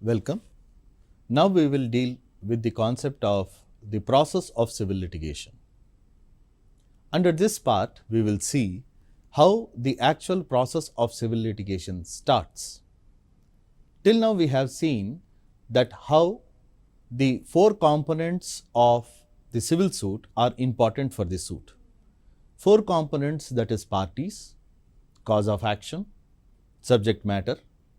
Welcome. Now we will deal with the concept of the process of civil litigation. Under this part, we will see how the actual process of civil litigation starts. Till now we have seen that how the four components of the civil suit are important for the suit. Four components, that is parties, cause of action, subject matter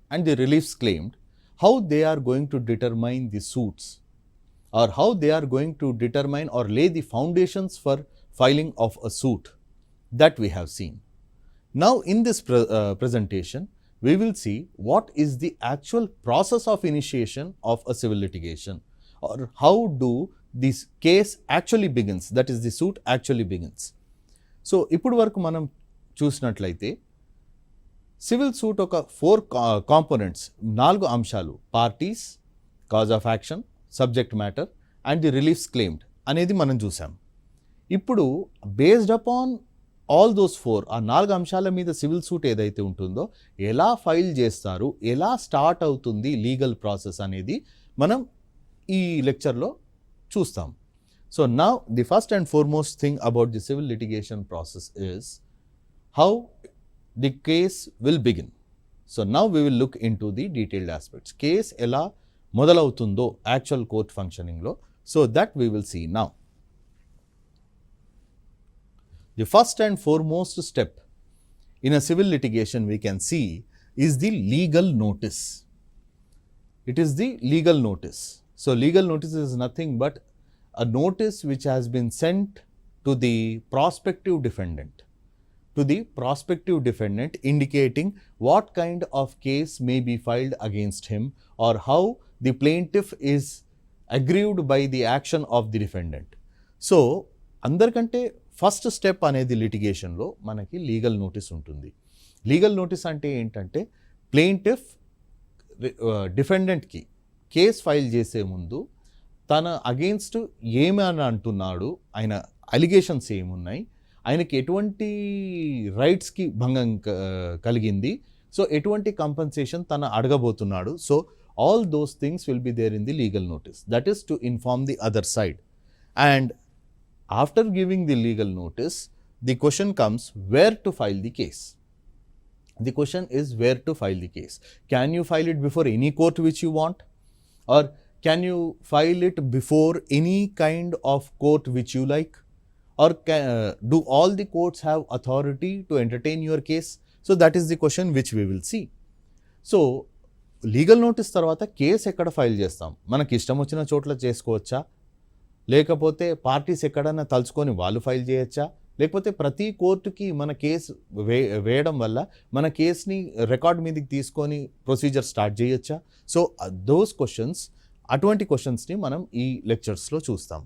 and the reliefs claimed, how they are going to determine the suits or how they are going to determine or lay the foundations for filing of a suit, that we have seen. Now in this presentation, we will see what is the actual process of initiation of a civil litigation or how do this case actually begins, that is the suit actually begins. So ఇప్పుడు వరకు మనం చూసినట్లయితే civil suit ఒక four components, 4 అంశాలు, parties, cause of action, subject matter and the reliefs claimed అనేది మనం చూసాం. ఇప్పుడు బేస్డ్ అపాన్ ఆల్ దోస్ 4, ఆ 4 అంశాల మీద సివిల్ సూట్ ఏదైతే ఉంటుందో ఎలా ఫైల్ చేస్తారు, ఎలా స్టార్ట్ అవుతుంది లీగల్ ప్రాసెస్ అనేది మనం ఈ లెక్చర్లో చూస్తాం. So now the first and foremost thing about the civil litigation process is how the case will begin. So now we will look into the detailed aspects. Case ఎలా మొదలవుతుందో actual court functioning లో, so that we will see now. The first and foremost step in a civil litigation we can see is the legal notice. It is the legal notice. So legal notice is nothing but a notice which has been sent to the prospective defendant. To the prospective defendant indicating what kind of case may be filed against him or how the plaintiff is aggrieved by the action of the defendant. So అందరికంటే first step అనేది లిటిగేషన్లో మనకి legal notice ఉంటుంది. Legal notice అంటే ఏంటంటే plaintiff డిఫెండెంట్కి case file చేసే ముందు తన against ఏమని అంటున్నాడు, ఆయన అలిగేషన్స్ ఏమున్నాయి, ఆయనకి ఎటువంటి రైట్స్కి భంగం కలిగింది, సో ఎటువంటి కంపెన్సేషన్ తను అడగబోతున్నాడు. So all those things will be there in the legal notice, that is to inform the other side. And after giving the legal notice, the question comes where to file the case. The question is where to file the case. Can you file it before any court which you want, or can you file it before any kind of court which you like, or do all the courts have authority to entertain your case? So that is the question which we will see. So legal notice తర్వాత case ఎక్కడ file చేస్తాం, మనకి ఇష్టం వచ్చిన చోట్ల చేసుకోవచ్చా, లేకపోతే parties ఎక్కడన్నా తలుచుకొని వాళ్ళు ఫైల్ చేయొచ్చా, లేకపోతే ప్రతి కోర్టుకి మన కేసు వేయడం వల్ల మన కేసుని రికార్డ్ మీదకి తీసుకొని ప్రొసీజర్ స్టార్ట్ చేయొచ్చా. సో దోస్ క్వశ్చన్స్, అటువంటి క్వశ్చన్స్ని మనం ఈ లెక్చర్స్లో చూస్తాం.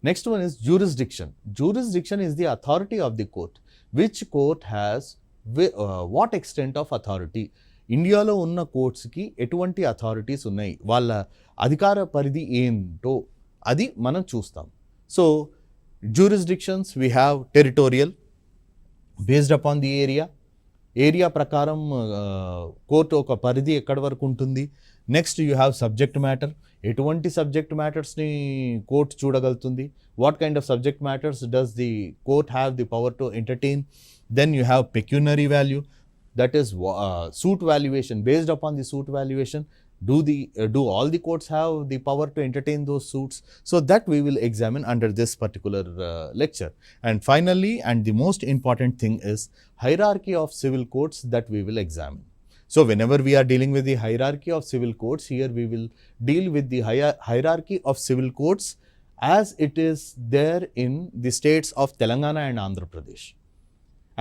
Next one is jurisdiction. Jurisdiction is the authority of the court. Which court has what extent of authority. ఇండియాలో ఉన్న కోర్ట్స్కి ఎటువంటి అథారిటీస్ ఉన్నాయి, వాళ్ళ అధికార పరిధి ఏంటో అది మనం చూస్తాం. So jurisdictions we have territorial based upon the area ప్రకారం కోర్టు ఒక పరిధి ఎక్కడి వరకు ఉంటుంది. Next you have subject matter, ఎటువంటి సబ్జెక్ట్ మ్యాటర్స్ని కోర్టు చూడగలుగుతుంది, what kind of subject matters does the court have the power to entertain. Then you have pecuniary value, that is suit valuation. Based upon the suit valuation, do all the courts have the power to entertain those suits? So that we will examine under this particular lecture. And finally, and the most important thing is hierarchy of civil courts, that we will examine. So whenever we are dealing with the hierarchy of civil courts, here we will deal with the hierarchy of civil courts as it is there in the states of Telangana and Andhra Pradesh.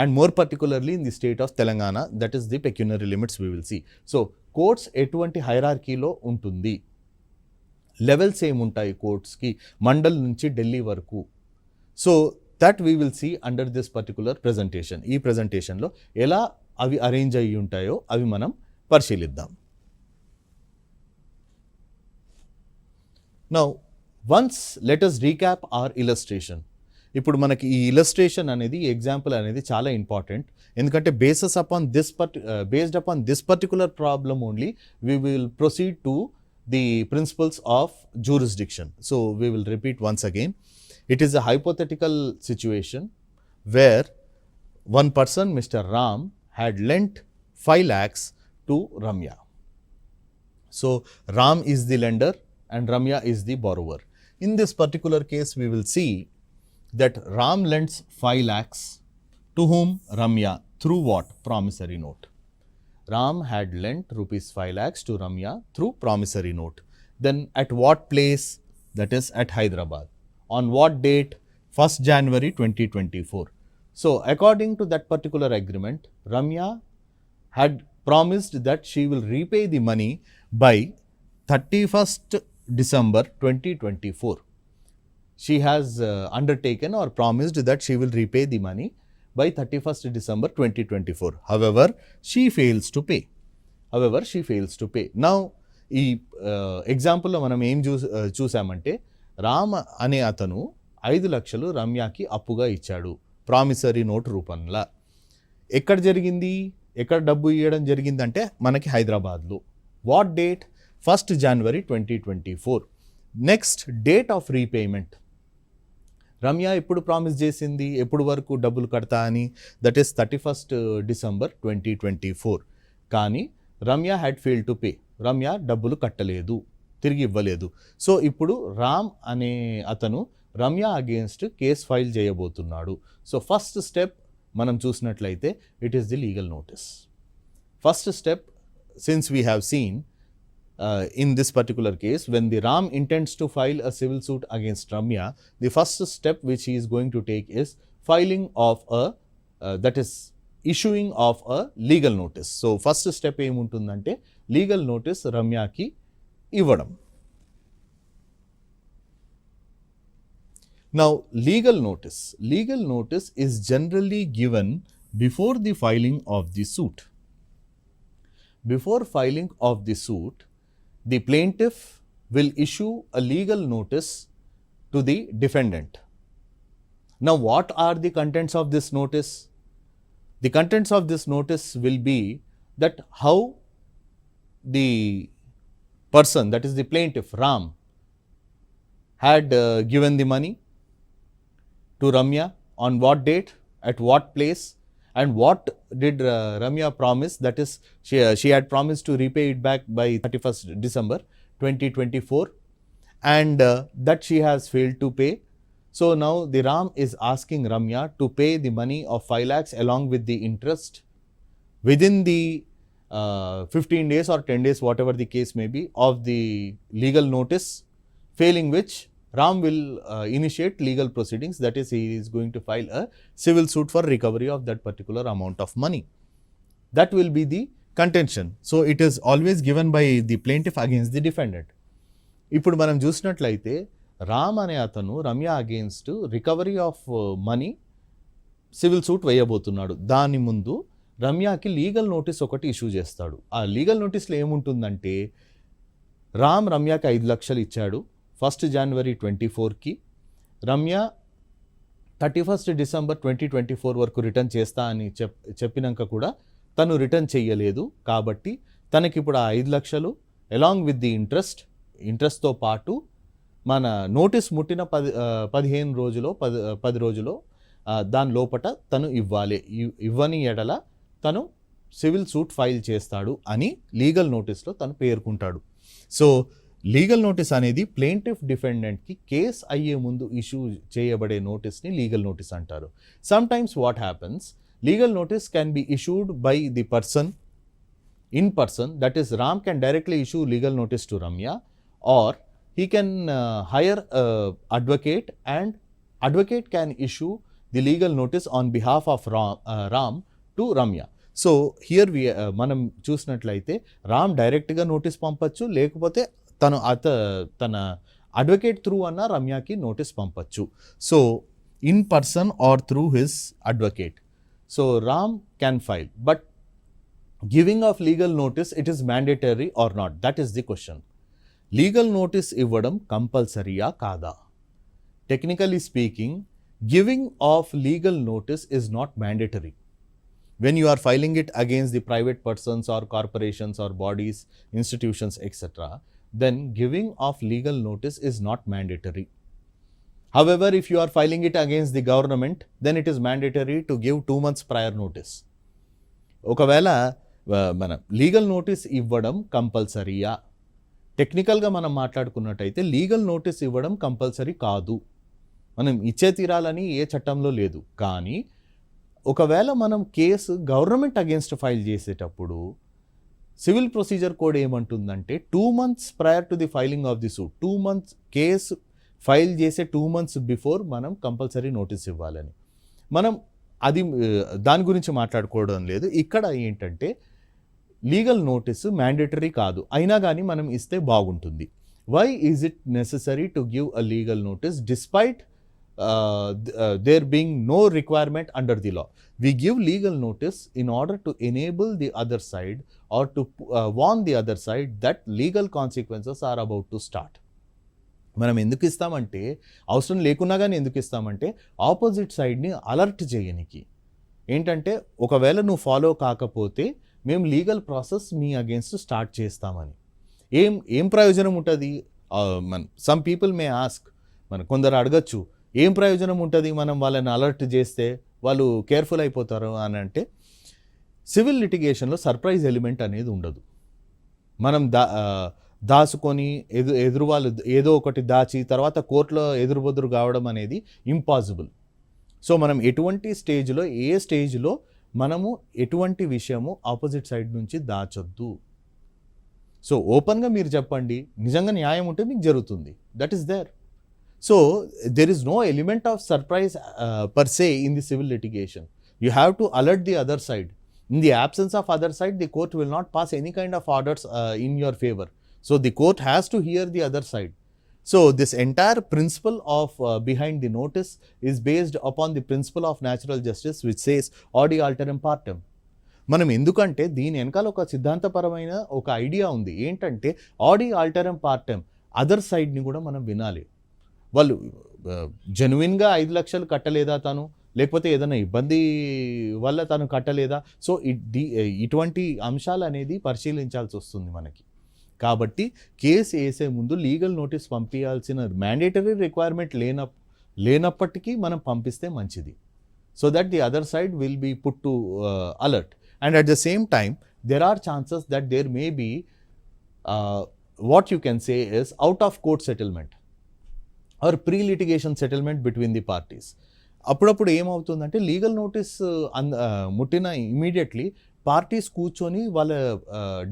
And more particularly in the state of Telangana, that is the pecuniary limits we will see. So courts ఎటువంటి హైరార్కీలో ఉంటుంది, levels ఏముంటాయి కోర్ట్స్కి, మండల్ నుంచి ఢిల్లీ వరకు. So that we will see under this particular presentation. ఈ ప్రెజెంటేషన్లో ఎలా అవి arrange అయ్యి ఉంటాయో అవి మనం పరిశీలిద్దాం. Now once let us recap our illustration. ఇప్పుడు మనకి ఈ ఇలస్ట్రేషన్ అనేది, ఎగ్జాంపుల్ అనేది చాలా ఇంపార్టెంట్. ఎందుకంటే based upon this particular problem only we will proceed to the principles of jurisdiction. So we will repeat once again. It is a hypothetical situation where one person, Mr. Ram, had lent 5 lakhs to Ramya. So Ram is the lender and Ramya is the borrower. In this particular case, we will see that Ram lends 5 lakhs to whom? Ramya. Through what? Promissory note. Ram had lent rupees 5 lakhs to Ramya through promissory note. Then at what place? That is at Hyderabad. On what date? 1st January 2024. So according to that particular agreement, Ramya had promised that she will repay the money by 31st December 2024. She has undertaken or promised that she will repay the money by 31st December 2024. However, she fails to pay. Now, ఈ ఎగ్జాంపుల్లో మనం ఏం చూసామంటే రామ్ అనే అతను 5 లక్షలు రమ్యకి అప్పుగా ఇచ్చాడు promissory note రూపంలో. ఎక్కడ జరిగింది? ఎక్కడ డబ్బు ఇవ్వడం జరిగిందంటే మనకి హైదరాబాద్లో. What date? 1st January 2024. Next date of repayment. Ramya ఎప్పుడు ప్రామిస్ చేసింది? ఎప్పుడు వరకు డబ్బులు కడతా అని? That is 31st December 2024. కానీ Ramya had fail to pay. Ramya డబ్బులు కట్టలేదు, తిరిగి ఇవ్వలేదు. సో ఇప్పుడు రామ్ అనే అతను రమ్య అగేన్స్ట్ కేస్ ఫైల్ చేయబోతున్నాడు. సో ఫస్ట్ స్టెప్ మనం చూసినట్లయితే it is the legal notice. First step, since we have seen in this particular case, when the Ram intends to file a civil suit against Ramya, the first step which he is going to take is filing of a, that is issuing of a legal notice. So first step ఏముంటుందంటే legal notice రమ్యకి ఇవ్వడం. Now legal notice is generally given before the filing of the suit. Before filing of the suit, the plaintiff will issue a legal notice to the defendant. Now, what are the contents of this notice? The contents of this notice will be that how the person, that is the plaintiff, Ram, had given the money to Ramya, on what date, at what place, and what did Ramya promise? That is, she had promised to repay it back by 31st December 2024, and that she has failed to pay. So now the Ram is asking Ramya to pay the money of 5 lakhs along with the interest within the 15 days or 10 days, whatever the case may be, of the legal notice, failing which Ram will initiate legal proceedings. That is, he is going to file a civil suit for recovery of that particular amount of money. That will be the contention. So it is always given by the plaintiff against the defendant. ఇప్పుడు మనం చూసినట్లయితే రామ్ అనే అతను Ramya against recovery of money civil suit వేయబోతున్నాడు. దాని ముందు రమ్యకి legal notice ఒకటి ఇష్యూ చేస్తాడు. ఆ లీగల్ నోటీస్లో ఏముంటుందంటే రామ్ రమ్యకి 5 లక్షలు ఇచ్చాడు 1st January 2024కి. Ramya 31st December 2024 వరకు రిటర్న్ చేస్తా అని చెప్పినాక కూడా తను రిటర్న్ చేయలేదు. కాబట్టి తనకి ఇప్పుడు ఆ 5 లక్షలు అలాంగ్ విత్ ది ఇంట్రెస్ట్తో పాటు మన నోటీస్ ముట్టిన 15 రోజులో 10 రోజులో దాని లోపట తను ఇవ్వాలి. ఇవ్వని ఎడల తను సివిల్ సూట్ ఫైల్ చేస్తాడు అని లీగల్ నోటీస్లో తను పేర్కొంటాడు. సో లీగల్ నోటీస్ అనేది ప్లేంటిఫ్ డిఫెండెంట్కి కేస్ అయ్యే ముందు ఇష్యూ చేయబడే నోటీస్ని లీగల్ నోటీస్ అంటారు. Some times what happens, legal notice can be issued by the person in person, that is Ram can directly issue legal notice to Ramya, or he can hire an advocate and advocate can issue the legal notice on behalf of Ram to Ramya. So here we మనం చూసినట్లయితే రామ్ డైరెక్ట్గా notice పంపచ్చు, లేకపోతే తన advocate through అన్న రమ్యకి notice పంపచ్చు. So in person or through his advocate. So Ram can file, but giving of legal notice it is mandatory or not, that is the question. Legal notice ఇవ్వడం కంపల్సరీయా కాదా? Technically speaking, giving of legal notice is not mandatory. When you are filing it against the private persons or corporations or bodies, institutions, etc., then giving of legal notice is not mandatory. However, if you are filing it against the government, then it is mandatory to give 2 months prior notice. ఒకవేళ మన legal notice ఇవ్వడం కంపల్సరీయా? టెక్నికల్గా మనం మాట్లాడుకున్నట్టయితే legal notice ఇవ్వడం compulsory కాదు, మనం ఇచ్చే తీరాలని ఏ చట్టంలో లేదు. కానీ ఒకవేళ మనం కేసు గవర్నమెంట్ అగేన్స్ట్ ఫైల్ చేసేటప్పుడు సివిల్ ప్రొసీజర్ కోడ్ ఏమంటుందంటే 2 months prior to the filing of the suit, 2 months case file చేసే 2 months బిఫోర్ మనం కంపల్సరీ నోటీస్ ఇవ్వాలని. మనం అది దాని గురించి మాట్లాడుకోవడం లేదు. ఇక్కడ ఏంటంటే లీగల్ నోటీసు మ్యాండేటరీ కాదు, అయినా కానీ మనం ఇస్తే బాగుంటుంది. Why is it necessary to give a legal notice despite there being no requirement under the law? We give legal notice in order to enable the other side or to warn the other side that legal consequences are about to start. మనం ఎందుకు ఇస్తామంటే, అవసరం లేకున్నా కానీ ఎందుకు ఇస్తామంటే opposite సైడ్ని alert చేయనికి. ఏంటంటే ఒకవేళ నువ్వు ఫాలో కాకపోతే మేము లీగల్ ప్రాసెస్ మీ అగేన్స్ట్ స్టార్ట్ చేస్తామని. ఏం ప్రయోజనం ఉంటుంది? సమ్ పీపుల్ మే ఆస్క్, కొందరు అడగచ్చు, ఏం ప్రయోజనం ఉంటుంది మనం వాళ్ళని అలర్ట్ చేస్తే, వాళ్ళు కేర్ఫుల్ అయిపోతారు అని అంటే, సివిల్ లిటిగేషన్లో సర్ప్రైజ్ ఎలిమెంట్ అనేది ఉండదు. మనం దాచుకొని ఎదురు వాళ్ళు ఏదో ఒకటి దాచి తర్వాత కోర్టులో ఎదురుబొదురు కావడం అనేది ఇంపాసిబుల్. సో మనం ఎటువంటి స్టేజ్లో, ఏ స్టేజ్లో మనము ఎటువంటి విషయము ఆపోజిట్ సైడ్ నుంచి దాచొద్దు. సో ఓపెన్గా మీరు చెప్పండి, నిజంగా న్యాయం ఉంటే మీకు జరుగుతుంది, that is there. So there is no element of surprise per se in the civil litigation. You have to alert the other side. In the absence of other side, the court will not pass any kind of orders in your favor. So the court has to hear the other side. So this entire principle of behind the notice is based upon the principle of natural justice, which says audi alteram partem. మనం ఎందుకంటే దీని వెనకాల ఒక సిద్ధాంతపరమైన ఒక idea ఉంది. ఏంటంటే ఆడి ఆల్టరమ్ partum, other సైడ్ని కూడా మనం వినాలి. వాళ్ళు జెన్యున్గా 5 లక్షలు కట్టలేదా తను, లేకపోతే ఏదైనా ఇబ్బంది వల్ల తను కట్టలేదా? సో ఇటువంటి అంశాలు అనేది పరిశీలించాల్సి వస్తుంది మనకి. కాబట్టి కేసు వేసే ముందు లీగల్ నోటీస్ పంపించాల్సిన మ్యాండేటరీ రిక్వైర్మెంట్ లేనప్పటికీ మనం పంపిస్తే మంచిది. So that the other side will be put to alert. And at the same time there are chances that there may be what you can say is out of court settlement or pre litigation settlement between the parties. అప్పుడప్పుడు ఏమవుతుందంటే legal notice ముట్టిన immediately parties కూర్చొని వాళ్ళ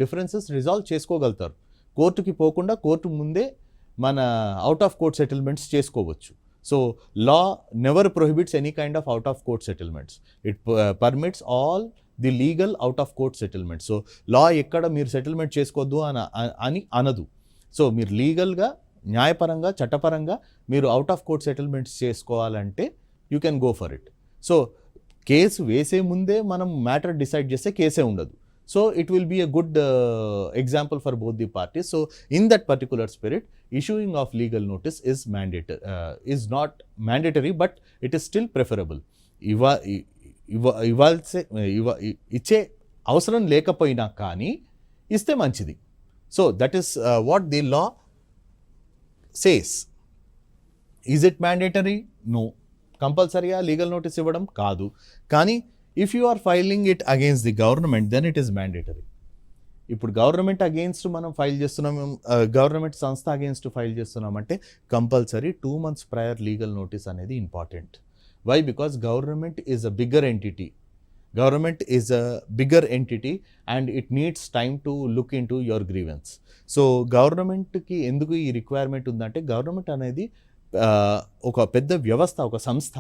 differences resolve చేసుకోగలుగుతారు. కోర్టుకి పోకుండా court ముందే మన అవుట్ ఆఫ్ కోర్ట్ సెటిల్మెంట్స్ చేసుకోవచ్చు. So law never prohibits any kind of out of court settlements. It permits all the legal out of court settlements. So law ఎక్కడ మీరు సెటిల్మెంట్ చేసుకోవద్దు అని అనదు. సో మీరు లీగల్గా, న్యాయపరంగా, చట్టపరంగా మీరు అవుట్ ఆఫ్ కోర్ట్ సెటిల్మెంట్స్ చేసుకోవాలంటే you can go for it. So case వేసే ముందే మనం మ్యాటర్ డిసైడ్ చేస్తే కేసే ఉండదు. So it will be a good example for both the parties. So in that particular spirit, issuing of legal notice is not mandatory, but it is still preferable. ఇచ్చే అవసరం లేకపోయినా కానీ ఇస్తే మంచిది. So that is what the law says. Is it mandatory? No. కంపల్సరీగా legal notice ఇవ్వడం కాదు. కానీ if you are filing it against the government, then it is mandatory. ఇప్పుడు గవర్నమెంట్ అగేన్స్ట్ మనం ఫైల్ చేస్తున్నాం, గవర్నమెంట్ సంస్థ అగేన్స్ట్ ఫైల్ చేస్తున్నామంటే compulsory 2 months prior legal notice అనేది important. Why? Because government is a bigger entity. Government is a bigger entity and it needs time to look into your grievance. So గవర్నమెంట్కి ఎందుకు ఈ requirement ఉందంటే, government అనేది ఒక పెద్ద వ్యవస్థ, ఒక సంస్థ.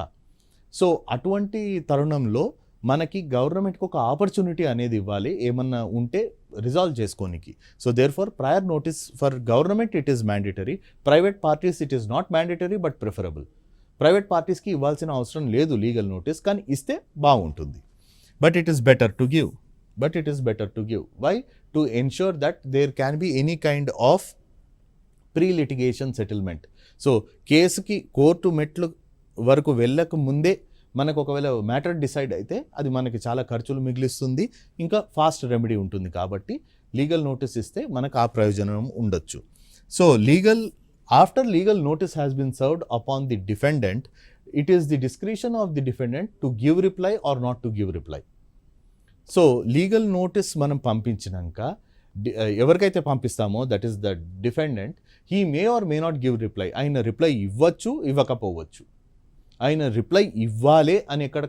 సో అటువంటి తరుణంలో మనకి గవర్నమెంట్కి ఒక ఆపర్చునిటీ అనేది ఇవ్వాలి, ఏమన్నా ఉంటే రిజాల్వ్ చేసుకోనికి. So there for prior notice for government it is mandatory. Private parties it is not mandatory but preferable. Private పార్టీస్కి ఇవ్వాల్సిన అవసరం లేదు లీగల్ నోటీస్, కానీ ఇస్తే బాగుంటుంది. But it is better to give. Why? To ensure that there can be any kind of pre-litigation settlement. So కేసుకి court మెట్లు వరకు వెళ్ళక ముందే మనకు ఒకవేళ మ్యాటర్ డిసైడ్ అయితే అది మనకి చాలా ఖర్చులు మిగిలిస్తుంది, ఇంకా ఫాస్ట్ రెమెడీ ఉంటుంది. కాబట్టి లీగల్ నోటీస్ ఇస్తే మనకు ఆ ప్రయోజనం ఉండొచ్చు. So after legal notice has been served upon the defendant, it is the discretion of the defendant to give reply or not to give reply. సో లీగల్ నోటీస్ మనం పంపించినాక ఎవరికైతే పంపిస్తామో that is the defendant, he may or may not give reply. ఆయన reply ఇవ్వచ్చు, ఇవ్వకపోవచ్చు. ఆయన reply ఇవ్వాలే అని ఎక్కడ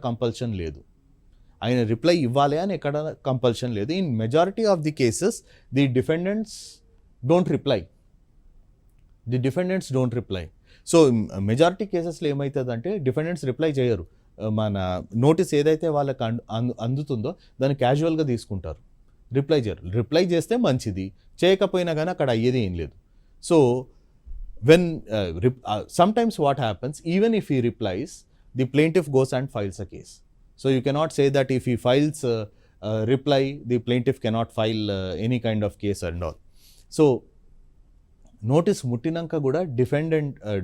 కంపల్షన్ లేదు. In majority of the cases the defendants don't reply. So majority కేసెస్లో ఏమవుతుందంటే డిఫెండెంట్స్ రిప్లై చేయరు. మన నోటీస్ ఏదైతే వాళ్ళకి అందుతుందో దాన్ని క్యాజువల్గా తీసుకుంటారు, రిప్లై చేయరు. రిప్లై చేస్తే మంచిది, చేయకపోయినా కానీ అక్కడ అయ్యేది ఏం లేదు. So when sometimes what happens, even if he replies, the plaintiff goes and files a case. So you cannot say that if he files reply, the plaintiff cannot file any kind of case and all. So notice ముట్టినాక కూడా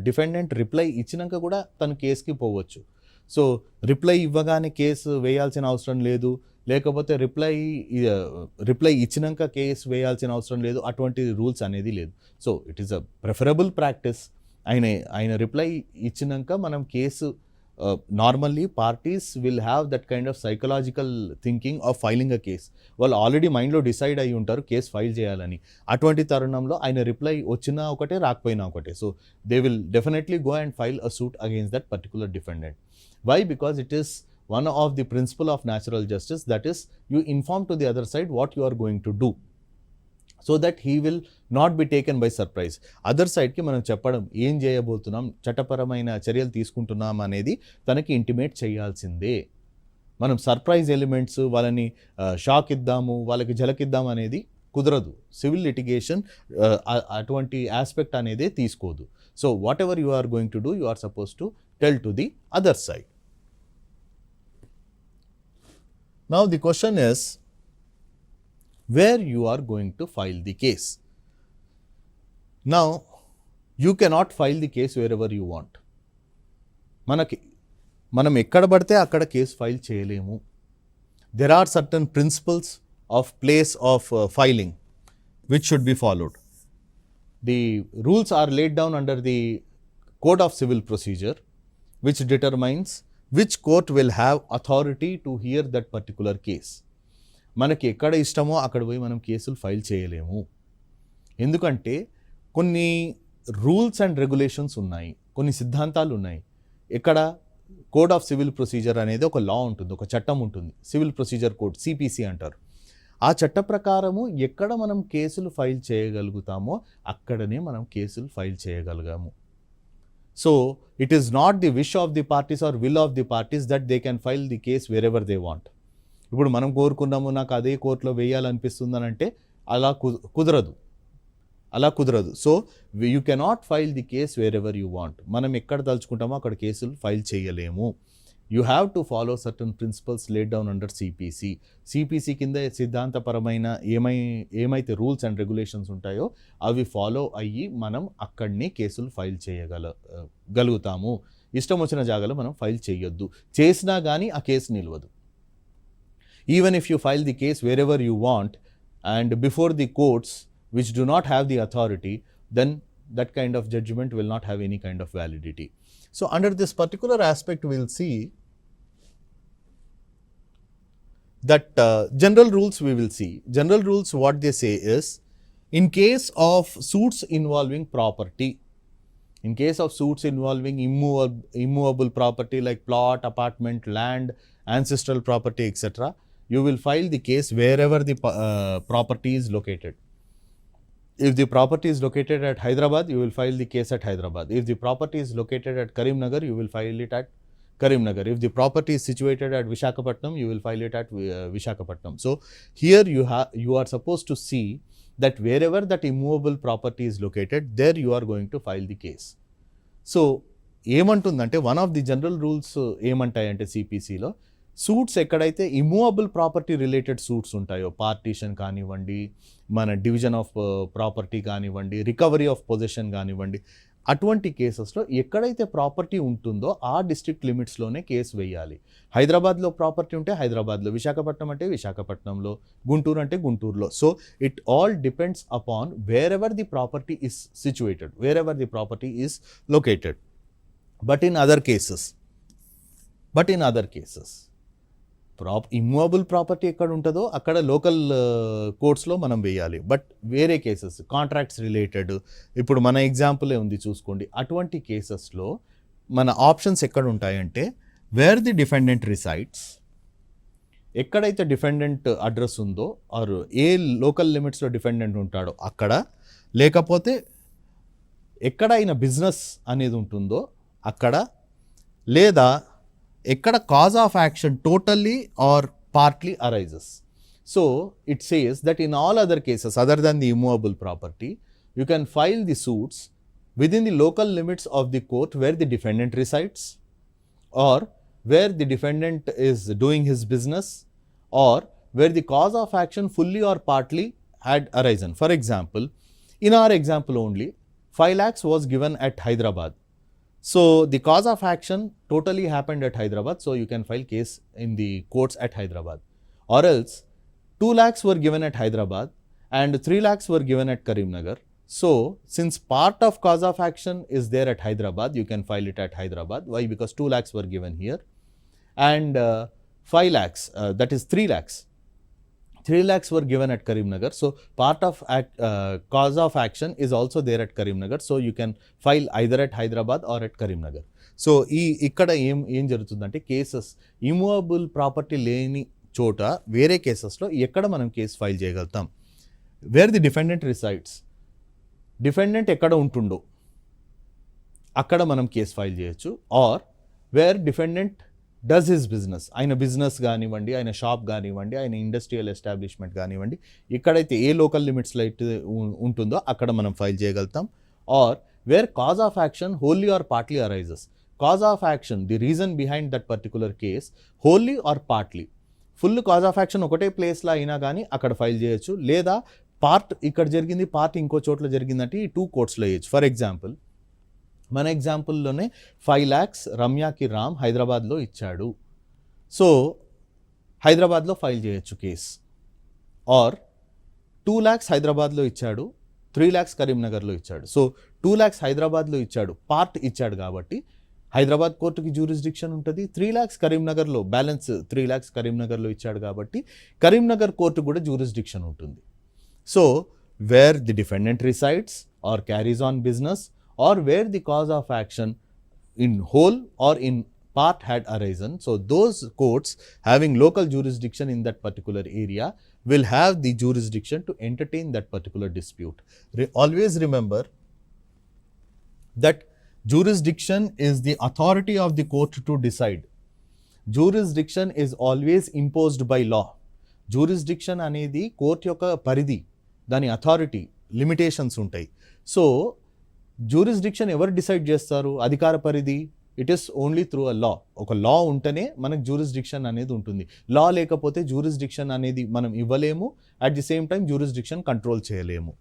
defendant reply ఇచ్చినాక కూడా తను కేసుకి పోవచ్చు. So reply ఇవ్వగానే case వేయాల్సిన అవసరం లేదు, లేకపోతే రిప్లై ఇచ్చినాక కేసు వేయాల్సిన అవసరం లేదు, అటువంటి రూల్స్ అనేది లేదు. So it is a preferable practice. ఆయన రిప్లై ఇచ్చినాక మనం case, normally parties will have that kind of psychological thinking of filing a case. వాళ్ళు ఆల్రెడీ మైండ్లో డిసైడ్ అయ్యి ఉంటారు కేసు ఫైల్ చేయాలని. అటువంటి తరుణంలో ఆయన రిప్లై వచ్చినా ఒకటే, రాకపోయినా ఒకటే. So they will definitely go and file a suit against that particular defendant. Why? Because it is one of the principle of natural justice, that is you inform to the other side what you are going to do, so that he will not be taken by surprise. Other సైడ్కి మనం చెప్పడం ఏం చేయబోతున్నాం, చట్టపరమైన చర్యలు తీసుకుంటున్నాం అనేది తనకి ఇంటిమేట్ చేయాల్సిందే. మనం సర్ప్రైజ్ ఎలిమెంట్స్, వాళ్ళని షాక్ ఇద్దాము, వాళ్ళకి జలకిద్దాం అనేది కుదరదు. సివిల్ లిటిగేషన్ అటువంటి ఆస్పెక్ట్ అనేది తీసుకోదు. So whatever you are going to do, you are suppose to tell to the other side. Now the question is where you are going to file the case. Now you cannot file the case wherever you want. మనం ఎక్కడ పడితే అక్కడ case file చేయలేము. There are certain principles of place of filing which should be followed. The rules are laid down under the Code of Civil Procedure, which determines which court will have authority to hear that particular case. మనకి ఎక్కడ ఇష్టమో అక్కడ పోయి మనం కేసులు file చేయలేము. ఎందుకంటే కొన్ని రూల్స్ అండ్ రెగ్యులేషన్స్ ఉన్నాయి, కొన్ని సిద్ధాంతాలు ఉన్నాయి. ఇక్కడ కోడ్ ఆఫ్ సివిల్ ప్రొసీజర్ అనేది ఒక లా ఉంటుంది, ఒక చట్టం ఉంటుంది, సివిల్ ప్రొసీజర్ కోడ్, సిపిసి అంటారు. ఆ చట్ట ప్రకారము ఎక్కడ మనం కేసులు ఫైల్ చేయగలుగుతామో అక్కడనే మనం కేసులు file చేయగలిగాము. So it is not the wish of the parties or will of the parties that they can file the case wherever they want. ఇప్పుడు మనం కోరుకున్నాము, నాకు అదే కోర్టులో వేయాలనిపిస్తుంది అంటే అలా కుదరదు. So you cannot file the case wherever you want. మనం ఎక్కడ తలుచుకుంటామో అక్కడ కేసులు ఫైల్ చేయలేము. You have to follow certain principles laid down under CPC. CPC కింద సిద్ధాంతపరమైన ఏమైతే రూల్స్ అండ్ రెగ్యులేషన్స్ ఉంటాయో అవి ఫాలో అయ్యి మనం అక్కడనే కేసులు ఫైల్ చేయగలుగుతాము. ఇష్టం వచ్చిన జాగాలో మనం ఫైల్ చేయొద్దు. చేసినా కానీ ఆ కేసు నిలవదు. Even if you file the case wherever you want and before the courts which do not have the authority, then that kind of judgment will not have any kind of validity. So under this particular aspect, we will see that general rules we will see. General rules, what they say is, in case of suits involving property, in case of suits involving immovable property like plot, apartment, land, ancestral property, etc., you will file the case wherever the property is located. If the property is located at Hyderabad, you will file the case at Hyderabad. If the property is located at Karimnagar, you will file it at Karimnagar. If the property is situated at Visakhapatnam, you will file it at Visakhapatnam. So here you are supposed to see that wherever that immovable property is located, there you are going to file the case. So ఏమంటుందంటే one of the general rules ఏమంటాయంటే సిపిసిలో, suits ఎక్కడైతే immovable property related suits ఉంటాయో, partition కానివ్వండి, మన division of property కానివ్వండి, recovery of possession కానివ్వండి, అటువంటి కేసెస్లో ఎక్కడైతే ప్రాపర్టీ ఉంటుందో ఆ డిస్ట్రిక్ట్ లిమిట్స్లోనే కేసు వేయాలి. హైదరాబాద్లో ప్రాపర్టీ ఉంటే హైదరాబాద్లో, విశాఖపట్నం అంటే విశాఖపట్నంలో, గుంటూరు అంటే గుంటూరులో. So it all depends upon wear ever the property is situated, wear ever the property is located. But in other cases immovable property ఎక్కడ ఉంటుందో అక్కడ లోకల్ కోర్ట్స్లో మనం వేయాలి. బట్ వేరే కేసెస్ కాంట్రాక్ట్స్ రిలేటెడ్, ఇప్పుడు మన ఎగ్జాంపులే ఉంది చూసుకోండి, అటువంటి కేసెస్లో మన ఆప్షన్స్ ఎక్కడ ఉంటాయంటే వేర్ ది డిఫెండెంట్ రిసైడ్స్, ఎక్కడైతే డిఫెండెంట్ అడ్రస్ ఉందో ఆర్ ఏ లోకల్ లిమిట్స్లో డిఫెండెంట్ ఉంటాడో అక్కడ, లేకపోతే ఎక్కడ ఆయన బిజినెస్ అనేది ఉంటుందో అక్కడ, లేదా ఎక్కడ cause of action totally or partly arises. So it says that in all other cases other than the immovable property you can file the suits within the local limits of the court where the defendant resides, or where the defendant is doing his business, or where the cause of action fully or partly had arisen. For example, in our example only, 5 lakhs was given at Hyderabad. So the cause of action totally happened at Hyderabad, so you can file case in the courts at Hyderabad. Or else 2 lakhs were given at Hyderabad and 3 lakhs were given at Karimnagar. So since part of cause of action is there at Hyderabad, you can file it at Hyderabad. Why? Because 2 lakhs were given here and 5 lakhs, that is 3 lakhs. 3 lakhs were given at Karimnagar. So part of cause of action is also there at Karimnagar. So you can file either at Hyderabad or at Karimnagar. So ఇక్కడ ఏం జరుగుతుందంటే cases immovable property లేని చోట వేరే కేసెస్లో ఎక్కడ మనం case file చేయగలుగుతాం? Where the defendant resides, defendant ఎక్కడ ఉంటుండో అక్కడ మనం కేసు ఫైల్ చేయొచ్చు. Or where defendant does his business, ఆయన బిజినెస్ కానివ్వండి, ఆయన షాప్ కానివ్వండి, ఆయన ఇండస్ట్రియల్ ఎస్టాబ్లిష్మెంట్ కానివ్వండి, ఎక్కడైతే ఏ లోకల్ లిమిట్స్లో అయితే ఉంటుందో అక్కడ మనం ఫైల్ చేయగలుగుతాం. Or where cause of action wholly or partly arises, cause of action the reason behind that particular case wholly or partly, full cause of action ఒకటే ప్లేస్లో అయినా కానీ అక్కడ ఫైల్ చేయొచ్చు, లేదా పార్ట్ ఇక్కడ జరిగింది పార్ట్ ఇంకో చోట్ల జరిగిందంటే ఈ 2 కోర్ట్స్లో వేయచ్చు. ఫర్ ఎగ్జాంపుల్ మన ఎగ్జాంపుల్లోనే 5 lakhs రమ్యాకి రామ్ హైదరాబాద్లో ఇచ్చాడు, సో హైదరాబాద్లో ఫైల్ చేయొచ్చు కేస్. ఆర్ 2 lakhs హైదరాబాద్లో ఇచ్చాడు, 3 lakhs కరీంనగర్లో ఇచ్చాడు. సో 2 lakhs హైదరాబాద్లో ఇచ్చాడు, పార్ట్ ఇచ్చాడు కాబట్టి హైదరాబాద్ కోర్టుకి జ్యూరిస్డిక్షన్ ఉంటుంది. 3 lakhs కరీంనగర్లో, బ్యాలెన్స్ 3 lakhs కరీంనగర్లో ఇచ్చాడు కాబట్టి కరీంనగర్ కోర్టు కూడా జ్యూరిస్డిక్షన్ ఉంటుంది. So where the defendant resides or carries on business, or where the cause of action in whole or in part had arisen. So those courts having local jurisdiction in that particular area will have the jurisdiction to entertain that particular dispute. Always remember that jurisdiction is the authority of the court to decide. Jurisdiction is always imposed by law. Jurisdiction అనేది కోర్టు యొక్క పరిధి, దాని authority, limitations ఉంటాయి. So jurisdiction ఎవరు decide చేస్తారు? అధికార పరిధి. It is only through a law. ఒక లా ఉంటేనే మనకు జ్యూరిస్డిక్షన్ అనేది ఉంటుంది. లా లేకపోతే జ్యూరిస్డిక్షన్ అనేది మనం ఇవ్వలేము, at the same time jurisdiction control చేయలేము.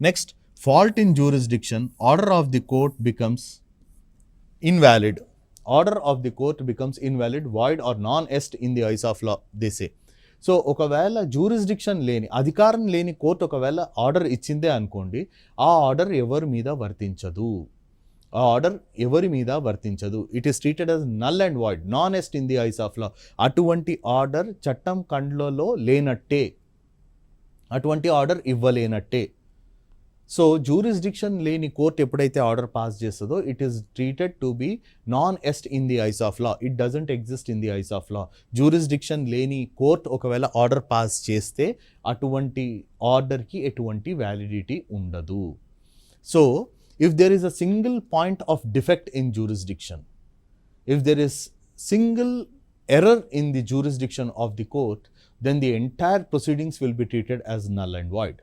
Next, fault in jurisdiction, order of the court becomes invalid. Order of the court becomes invalid, void or non est in the eyes of law they say. So ఒకవేళ jurisdiction లేని, అధికారం లేని court ఒకవేళ order ఇచ్చిందే అనుకోండి, ఆ order ఎవరి మీద వర్తించదు, ఆ ఆర్డర్ ఎవరి మీద వర్తించదు. It is treated as null and void, non est in the eyes of law. అటువంటి ఆర్డర్ చట్టం కండ్లలో లేనట్టే, అటువంటి ఆర్డర్ ఇవ్వలేనట్టే. సో జ్యూరిస్డిక్షన్ లేని కోర్ట్ ఎప్పుడైతే ఆర్డర్ పాస్ చేస్తుందో it is treated to be non est in the eyes of law. It doesn't exist in the eyes of law. Jurisdiction లేని కోర్ట్ ఒకవేళ ఆర్డర్ పాస్ చేస్తే అటువంటి ఆర్డర్కి ఎటువంటి వ్యాలిడిటీ ఉండదు. So if there is a single point of defect in jurisdiction, if there is single error in the jurisdiction of the court, then the entire proceedings will be treated as null and void.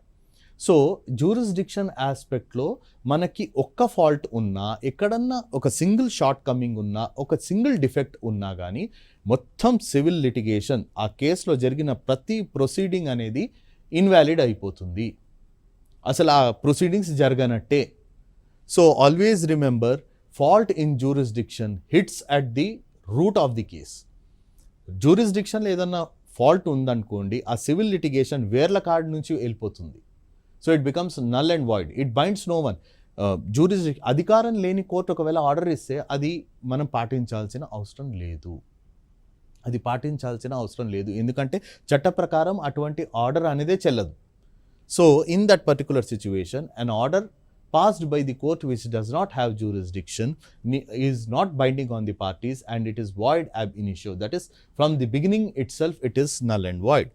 So jurisdiction ఆస్పెక్ట్లో మనకి ఒక్క fault ఉన్నా, ఎక్కడన్నా ఒక single short coming ఉన్నా, ఒక single defect ఉన్నా కానీ మొత్తం సివిల్ లిటిగేషన్, ఆ కేసులో జరిగిన ప్రతి ప్రొసీడింగ్ అనేది ఇన్వాలిడ్ అయిపోతుంది, అసలు ఆ proceedings జరగనట్టే. So always remember, fault in jurisdiction hits at the root of the case. జ్యూరిస్డిక్షన్లో ఏదన్నా ఫాల్ట్ ఉందనుకోండి, ఆ సివిల్ లిటిగేషన్ వేర్ల కార్డ్ నుంచి వెళ్ళిపోతుంది. So it becomes null and void, it binds no one. అధికారం లేని కోర్టు ఒకవేళ ఆర్డర్ ఇస్తే అది మనం పాటించాల్సిన అవసరం లేదు. ఎందుకంటే చట్ట ప్రకారం అటువంటి ఆర్డర్ అనేదే చెల్లదు. So in that particular situation, an order passed by the court which does not have jurisdiction is not binding on the parties and it is void ab initio. That is, from the beginning itself it is null and void.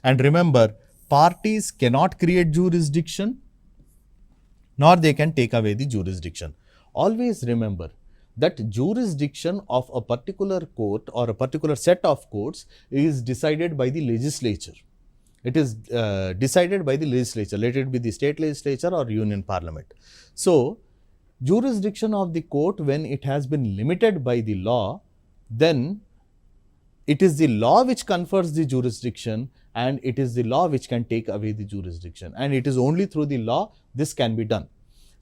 And remember, parties cannot create jurisdiction nor they can take away the jurisdiction. Always remember that jurisdiction of a particular court or a particular set of courts is decided by the legislature. It is decided by the legislature, let it be the state legislature or union parliament. So, jurisdiction of the court, when it has been limited by the law, then it is the law which confers the jurisdiction and it is the law which can take away the jurisdiction. And it is only through the law this can be done.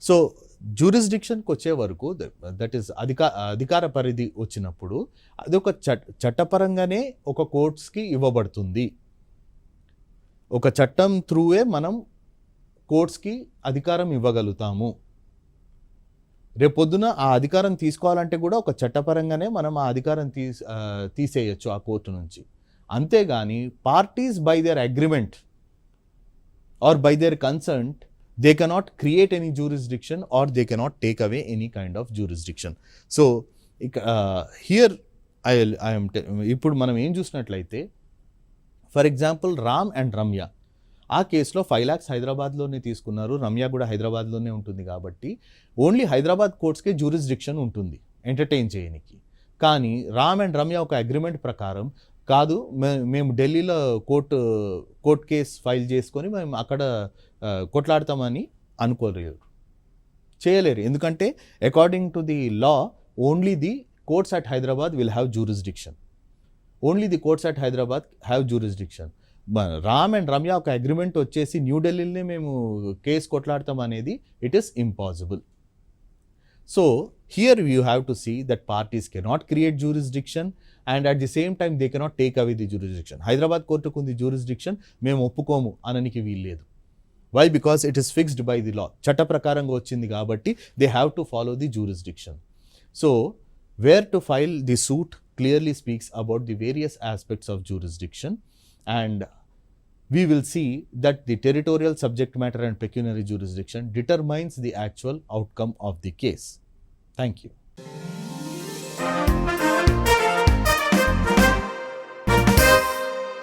So, jurisdiction వచ్చే వరకు, that is అధికార పరిధి వచ్చినప్పుడు అది ఒక చట్టపరంగానే ఒక కోర్ట్స్కి ఇవ్వబడుతుంది. ఒక చట్టం త్రూవే మనం కోర్ట్స్కి అధికారం ఇవ్వగలుగుతాము. రేపొద్దున ఆ అధికారం తీసుకోవాలంటే కూడా ఒక చట్టపరంగానే మనం ఆ అధికారం తీసేయచ్చు ఆ కోర్టు నుంచి. అంతేగాని parties by their agreement or by their consent they cannot create any jurisdiction or they cannot take away any kind of jurisdiction. So here ఇప్పుడు మనం ఏం చూసినట్లయితే, for example Ram and Ramya, ఆ కేసులో 5 lakhs హైదరాబాద్లోనే తీసుకున్నారు. రమ్య కూడా హైదరాబాద్లోనే ఉంటుంది కాబట్టి ఓన్లీ హైదరాబాద్ కోర్ట్స్కే జ్యూరిస్డిక్షన్ ఉంటుంది ఎంటర్టైన్ చేయడానికి. కానీ రామ్ అండ్ రమ్య ఒక అగ్రిమెంట్ ప్రకారం కాదు, మేము ఢిల్లీలో కోర్ట్ కేస్ ఫైల్ చేసుకొని మేము అక్కడ కొట్లాడతామని చేయలేరు. ఎందుకంటే according to the law only the courts at Hyderabad will have jurisdiction. Only the courts at Hyderabad have jurisdiction. Ram and Ramya ఒక అగ్రిమెంట్ వచ్చేసి న్యూఢిల్లీలోనే మేము కేసు కొట్లాడతాం అనేది it is impossible. So here you have to see that parties cannot create jurisdiction and at the same time they cannot take away the jurisdiction. Hyderabad కోర్టుకు ఉంది jurisdiction, మేము ఒప్పుకోము అననికి వీల్లేదు. Why? Because it is fixed by the law. చట్ట ప్రకారంగా వచ్చింది కాబట్టి they have to follow the jurisdiction. So where to file the suit clearly speaks about the various aspects of jurisdiction, and we will see that the territorial, subject matter and pecuniary jurisdiction determines the actual outcome of the case. Thank you.